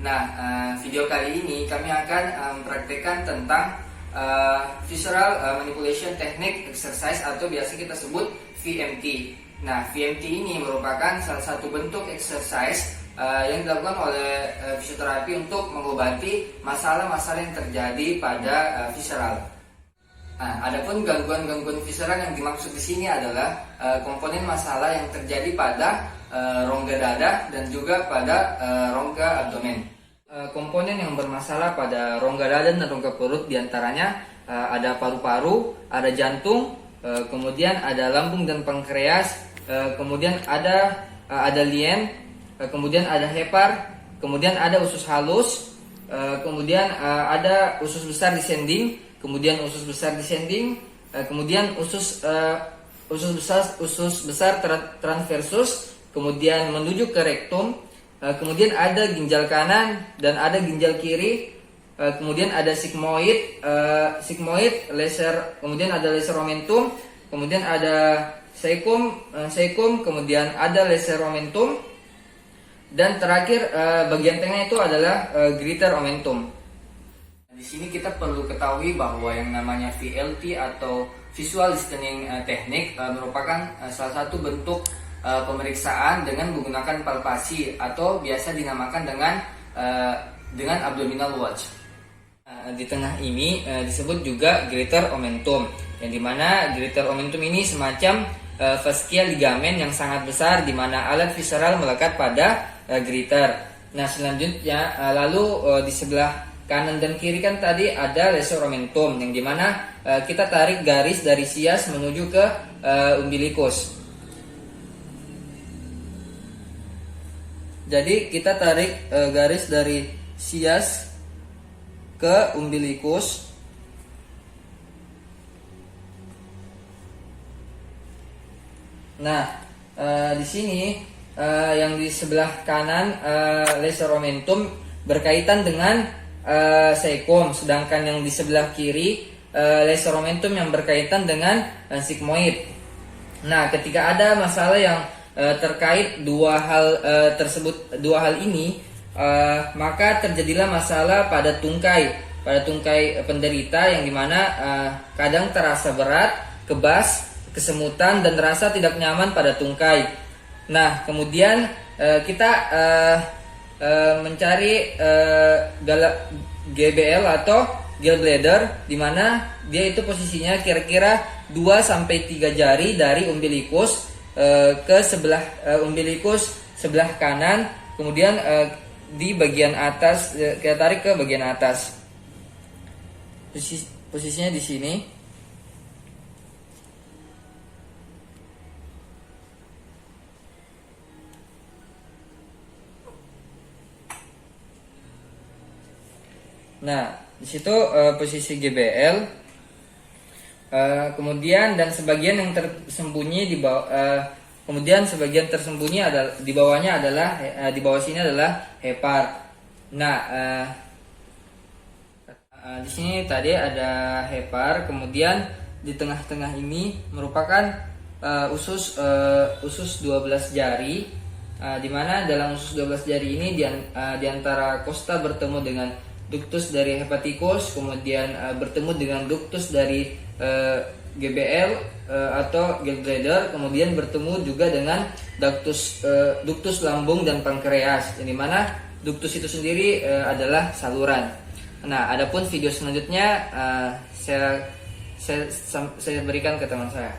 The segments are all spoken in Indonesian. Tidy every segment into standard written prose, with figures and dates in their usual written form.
Nah, video kali ini kami akan mempraktekkan tentang visceral manipulation technique exercise atau biasa kita sebut VMT. Nah, VMT ini merupakan salah satu bentuk exercise yang dilakukan oleh fisioterapi untuk mengobati masalah-masalah yang terjadi pada visceral. Nah, adapun gangguan-gangguan visceral yang dimaksud di sini adalah komponen masalah yang terjadi pada rongga dada dan juga pada rongga abdomen. Komponen yang bermasalah pada rongga dada dan rongga perut diantaranya ada paru-paru, ada jantung, kemudian ada lambung dan pankreas, kemudian ada lien, kemudian ada hepar, kemudian ada usus halus, kemudian ada usus besar descending, kemudian usus besar descending, kemudian usus besar transversus, kemudian menuju ke rektum, kemudian ada ginjal kanan dan ada ginjal kiri, kemudian ada sigmoid, laser, kemudian ada laser omentum, kemudian ada cecum, kemudian ada laser omentum, dan terakhir bagian tengah itu adalah greater omentum. Di sini kita perlu ketahui bahwa yang namanya VLT atau visual listening technique merupakan salah satu bentuk pemeriksaan dengan menggunakan palpasi atau biasa dinamakan dengan abdominal watch. Di tengah ini disebut juga greater omentum, yang dimana greater omentum ini semacam fascia ligamen yang sangat besar di mana alat visceral melekat pada greater. Nah, selanjutnya lalu di sebelah kanan dan kiri kan tadi ada laser omentum, yang dimana kita tarik garis dari sias menuju ke umbilikus. Jadi kita tarik garis dari sias ke umbilikus. Nah, di sini yang di sebelah kanan laser omentum berkaitan dengan cecum, sedangkan yang di sebelah kiri laser omentum yang berkaitan dengan sigmoid. Nah, ketika ada masalah yang terkait dua hal ini, maka terjadilah masalah pada tungkai penderita, yang dimana kadang terasa berat, kebas, kesemutan, dan rasa tidak nyaman pada tungkai. Nah, kemudian kita mencari GBL atau gallbladder, di mana dia itu posisinya kira-kira 2-3 jari dari umbilikus ke sebelah umbilikus sebelah kanan, kemudian di bagian atas kita tarik ke bagian atas. Posisinya di sini. Nah, di situ posisi GBL. Kemudian dan sebagian yang tersembunyi di bawah, kemudian sebagian tersembunyi adalah di bawahnya adalah di bawah sini adalah hepar. Nah, di sini tadi ada hepar, kemudian di tengah-tengah ini merupakan usus 12 jari, di mana dalam usus 12 jari ini di antara costa bertemu dengan ductus dari hepatikus, kemudian bertemu dengan ductus dari GBL atau gallbladder, kemudian bertemu juga dengan ductus lambung dan pankreas, yang dimana ductus itu sendiri adalah saluran. Nah, adapun video selanjutnya saya berikan ke teman saya.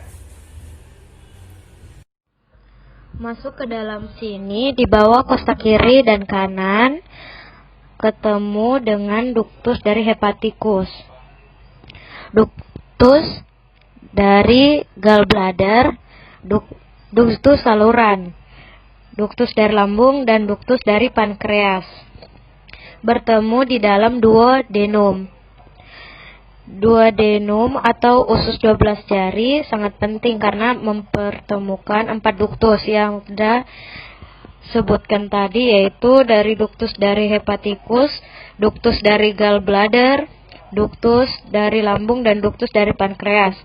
Masuk ke dalam sini, di bawah kosta kiri dan kanan ketemu dengan ductus dari hepatikus, ductus dari gallbladder, ductus saluran, ductus dari lambung, dan ductus dari pankreas bertemu di dalam duodenum. Duodenum atau usus 12 jari sangat penting karena mempertemukan 4 ductus yang sudah sebutkan tadi, yaitu dari ductus dari hepatikus, ductus dari gallbladder, ductus dari lambung, dan ductus dari pankreas.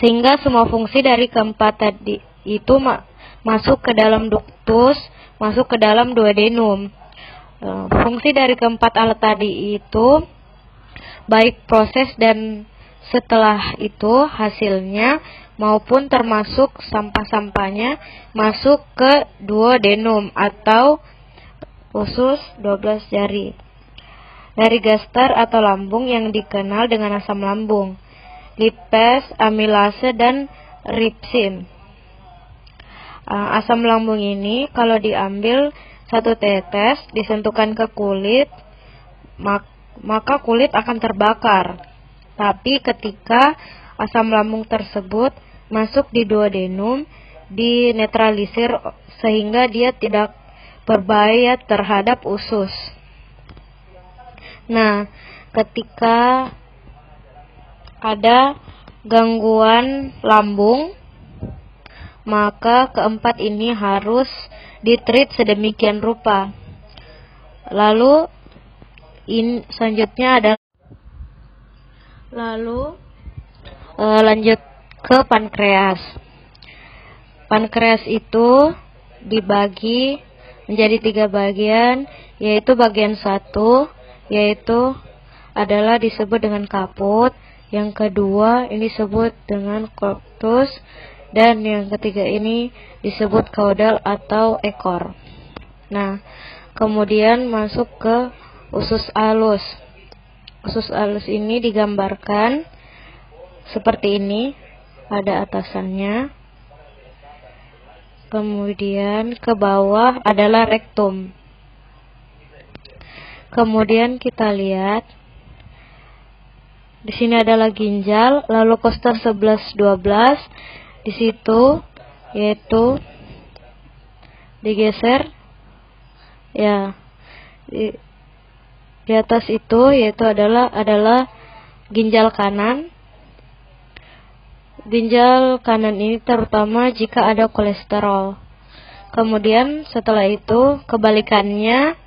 Sehingga semua fungsi dari keempat tadi itu masuk ke dalam ductus masuk ke dalam duodenum. Fungsi dari keempat alat tadi itu baik proses dan setelah itu hasilnya maupun termasuk sampah-sampahnya masuk ke duodenum atau usus 12 jari. Dari gaster atau lambung yang dikenal dengan asam lambung, lipase, amilase, dan ripsin. Asam lambung ini kalau diambil 1 tetes disentuhkan ke kulit, maka kulit akan terbakar. Tapi ketika asam lambung tersebut masuk di duodenum, dinetralisir sehingga dia tidak berbahaya terhadap usus. Nah, ketika ada gangguan lambung, maka keempat ini harus ditreat sedemikian rupa. Lalu selanjutnya adalah lanjut ke pankreas. Pankreas itu dibagi menjadi 3 bagian, yaitu bagian 1 yaitu adalah disebut dengan kaput, yang kedua ini disebut dengan corpus, dan yang ketiga ini disebut caudal atau ekor. Nah, kemudian masuk ke usus alus. Usus alus ini digambarkan seperti ini, ada atasannya. Kemudian ke bawah adalah rektum. Kemudian kita lihat di sini adalah ginjal, lalu kosta 11 12 di situ, yaitu digeser ya di atas itu, yaitu adalah ginjal kanan. Ginjal kanan ini terutama jika ada kolesterol. Kemudian setelah itu kebalikannya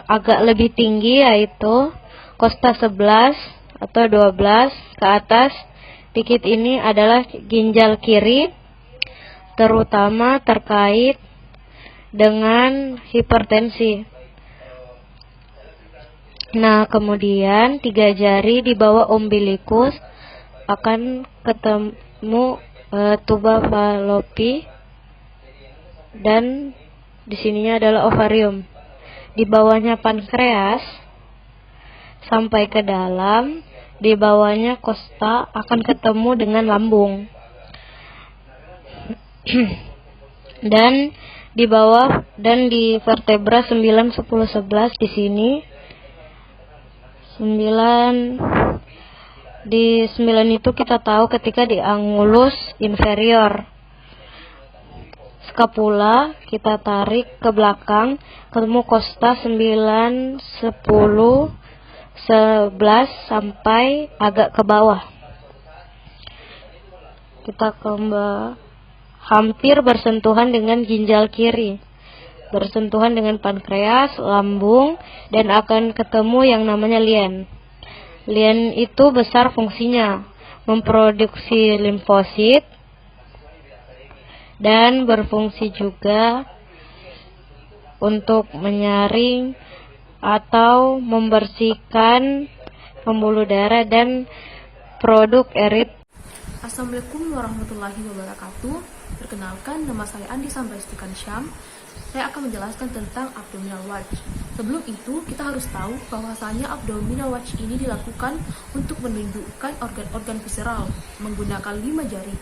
agak lebih tinggi, yaitu kosta 11 atau 12 ke atas dikit ini adalah ginjal kiri, terutama terkait dengan hipertensi. Nah, kemudian 3 jari di bawah umbilikus akan ketemu tuba fallopi, dan di sininya adalah ovarium. Di bawahnya pankreas sampai ke dalam, di bawahnya kosta akan ketemu dengan lambung. Dan di bawah dan di vertebra 9 10 11 di sini 9 itu kita tahu ketika di angulus inferior. Skapula kita tarik ke belakang, ketemu kosta 9 10 11 sampai agak ke bawah. Kita hampir bersentuhan dengan ginjal kiri, bersentuhan dengan pankreas, lambung, dan akan ketemu yang namanya lien. Lien itu besar fungsinya, memproduksi limfosit dan berfungsi juga untuk menyaring atau membersihkan pembuluh darah dan produk erit. Assalamualaikum warahmatullahi wabarakatuh. Perkenalkan, nama saya Andi Sambastikan Syam. Saya akan menjelaskan tentang abdominal watch. Sebelum itu, kita harus tahu bahwasanya abdominal watch ini dilakukan untuk menunjukkan organ-organ visceral menggunakan 5 jari.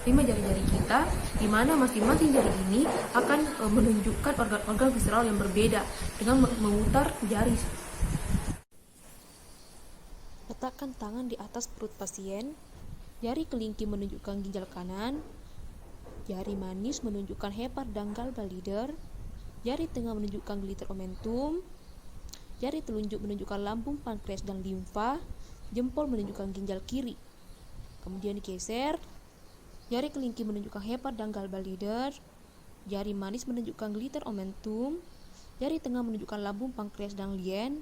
5 jari-jari kita, di mana masing-masing jari ini akan menunjukkan organ-organ visceral yang berbeda dengan memutar jari. Letakkan tangan di atas perut pasien. Jari kelingking menunjukkan ginjal kanan. Jari manis menunjukkan hepar dan gallbladder. Jari tengah menunjukkan glitter omentum. Jari telunjuk menunjukkan lambung, pankreas, dan limfa. Jempol menunjukkan ginjal kiri. Kemudian digeser. Jari kelingking menunjukkan hepar dan gallbladder. Jari manis menunjukkan glitter omentum. Jari tengah menunjukkan lambung, pankreas, dan lien.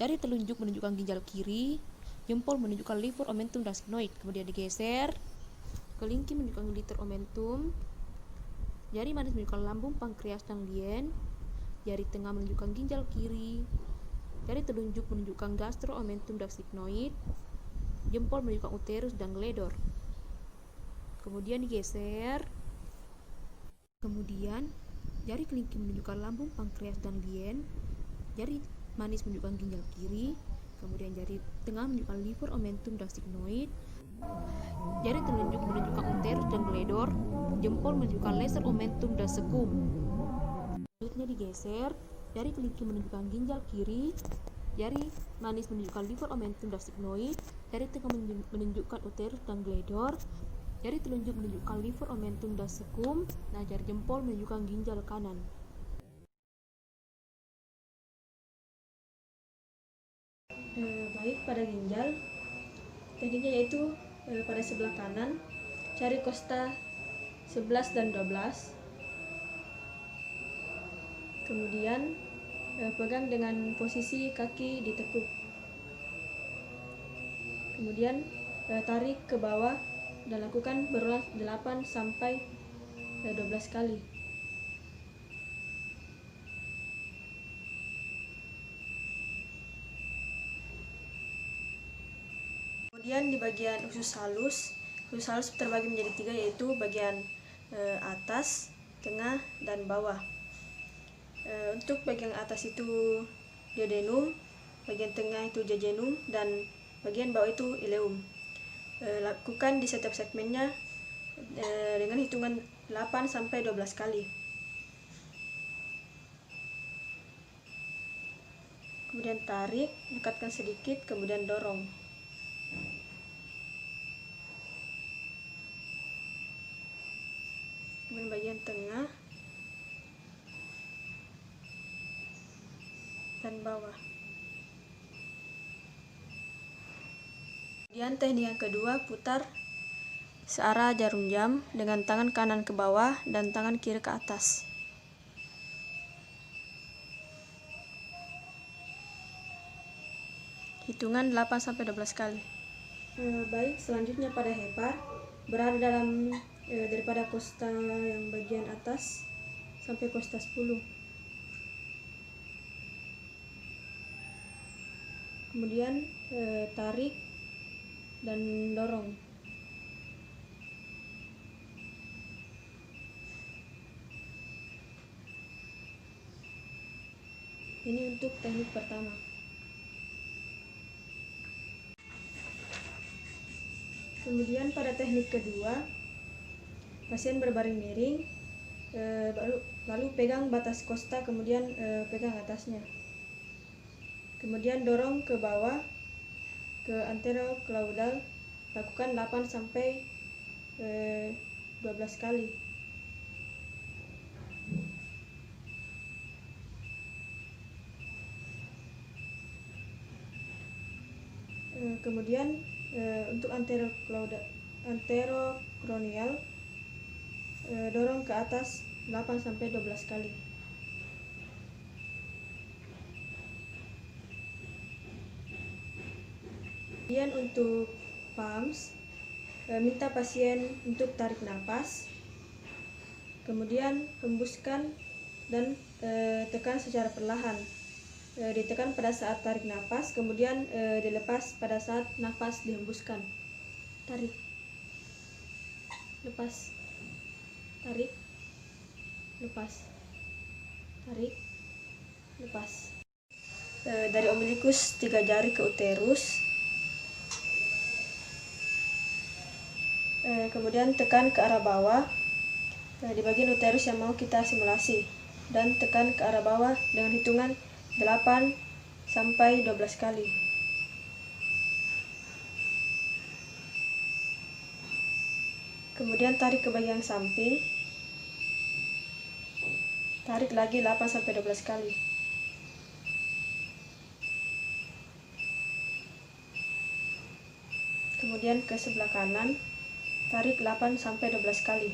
Jari telunjuk menunjukkan ginjal kiri. Jempol menunjukkan liver omentum dan sphenoid. Kemudian digeser. Kelingking menunjukkan glitter omentum. Jari manis menunjukkan lambung, pankreas, dan lien. Jari tengah menunjukkan ginjal kiri. Jari telunjuk menunjukkan gastro, omentum, dan sigmoid. Jempol menunjukkan uterus dan gledor. Kemudian digeser. Kemudian jari kelingking menunjukkan lambung, pankreas, dan lien. Jari manis menunjukkan ginjal kiri. Kemudian jari tengah menunjukkan liver, omentum, dan sigmoid. Jari telunjuk menunjukkan uterus dan gledor. Jempol menunjukkan laser, omentum, dan sekum. Selanjutnya digeser. Jari kelingking menunjukkan ginjal kiri. Jari manis menunjukkan liver, omentum, dan sigmoid. Jari tengah menunjukkan uterus dan gledor. Jari telunjuk menunjukkan liver, omentum, dan sekum. Nah, jari jempol menunjukkan ginjal kanan. Baik, pada ginjal tekniknya yaitu pada sebelah kanan cari kosta 11 dan 12, kemudian pegang dengan posisi kaki ditekuk, kemudian tarik ke bawah dan lakukan berulang 8 sampai 12 kali. Kemudian di bagian usus halus terbagi menjadi 3, yaitu bagian atas, tengah, dan bawah. Untuk bagian atas itu duodenum, bagian tengah itu jejunum, dan bagian bawah itu ileum. Lakukan di setiap segmennya dengan hitungan 8 sampai 12 kali. Kemudian tarik, dekatkan sedikit, kemudian dorong. Kemudian bagian tengah dan bawah. Kemudian teknik yang kedua, putar searah jarum jam dengan tangan kanan ke bawah dan tangan kiri ke atas. Hitungan 8 sampai 12 kali. Baik, selanjutnya pada hepar berada dalam daripada kosta yang bagian atas sampai kosta 10. Kemudian tarik dan dorong. Ini untuk teknik pertama. Kemudian pada teknik kedua, pasien berbaring miring, lalu pegang batas kosta, kemudian pegang atasnya. Kemudian dorong ke bawah ke anteroclaudal, lakukan 8 sampai 12 kali. Kemudian untuk anterocranial, dorong ke atas 8 sampai 12 kali. Kemudian untuk PAMS, minta pasien untuk tarik nafas, kemudian hembuskan dan tekan secara perlahan. Ditekan pada saat tarik nafas, kemudian dilepas pada saat nafas dihembuskan. Tarik, lepas, tarik, lepas, tarik, lepas. Dari umbilicus 3 jari ke uterus, kemudian tekan ke arah bawah di bagian uterus yang mau kita simulasi, dan tekan ke arah bawah dengan hitungan 8 sampai 12 kali. Kemudian tarik ke bagian samping, tarik lagi 8 sampai 12 kali. Kemudian ke sebelah kanan, tarik 8 sampai 12 kali.